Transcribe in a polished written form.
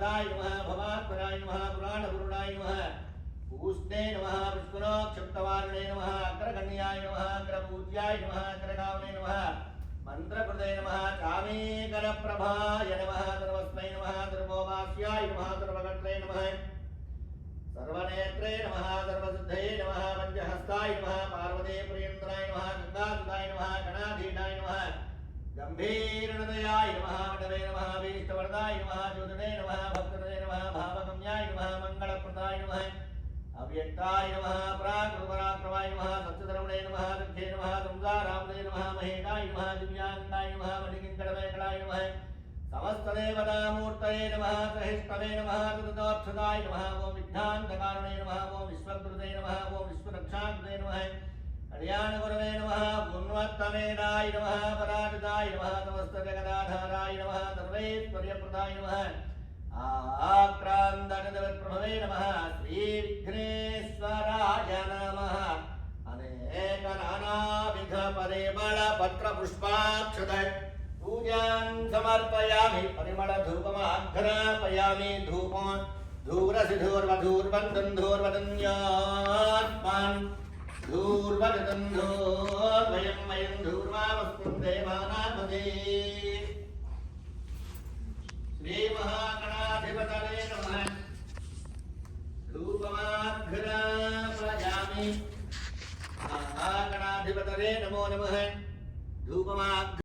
भगवताय नमः भवात्मनाय नमः पुराणपुरुणाय नमः पूष्णे नमः विष्णुक्षिप्तवारिणे नमः अग्रगण्याय नमः अग्रपूज्याय नमः अग्रगामिने नमः मंत्रकृते नमः चामीकरप्रभाय नमः सर्वस्मै नमः सर्वोपास्याय नमः सर्वगत्रे नमः सर्वनेत्रे नमः सर्वसिद्धये नमः पंचहस्ताय नमः पार्वती प्रियंत्राय नमः गंगासुताय नमः गणाधीनाय नमः गंभीरहृदयाय नमः वटवे नमः भीष्टवरदाय नमः ज्योतिने नमः भक्तहृदये नमः भावगम्याय नमः मंगलप्रदाय नमः अव्यक्ताय नमः पराक्रमपराक्रमाय नमः सत्यधर्मणे नमः दुःखे नमः संसारामणे नमः महेशाय नमः दिव्यांगाय नमः मणिकिङ्कणमेखलाय नमः समस्तदेवतामूर्तये नमः सहिष्णवे नमः तदोक्षदाय नमः ओं विघ्नान्तकारिणे नमः ओं विश्वकृते नमः ओं विश्वरक्षाकृते नमः कल्याणगुरवे नमः गुणवत्तमेनाय नमः पराजिताय नमः समस्तजगदाधाराय नमः सर्वैश्वर्यप्रदाय नमः आक्रान्तनिधवत्प्रभवे नमः श्रीविघ्नेश्वराय नमः अनेकनानाविधपरिमलपत्रपुष्पाक्षतैः पूजां समर्पयामि परिमलधूपमाघ्रापयामि धूपं धूरसिधूर्वधूर्वन्दन् धूर्वदन्यात्मान् धूर्वदन्धूर्वयं वयं धूर्वावस्कुं देवानामदे श्रीमहागणाधिपतये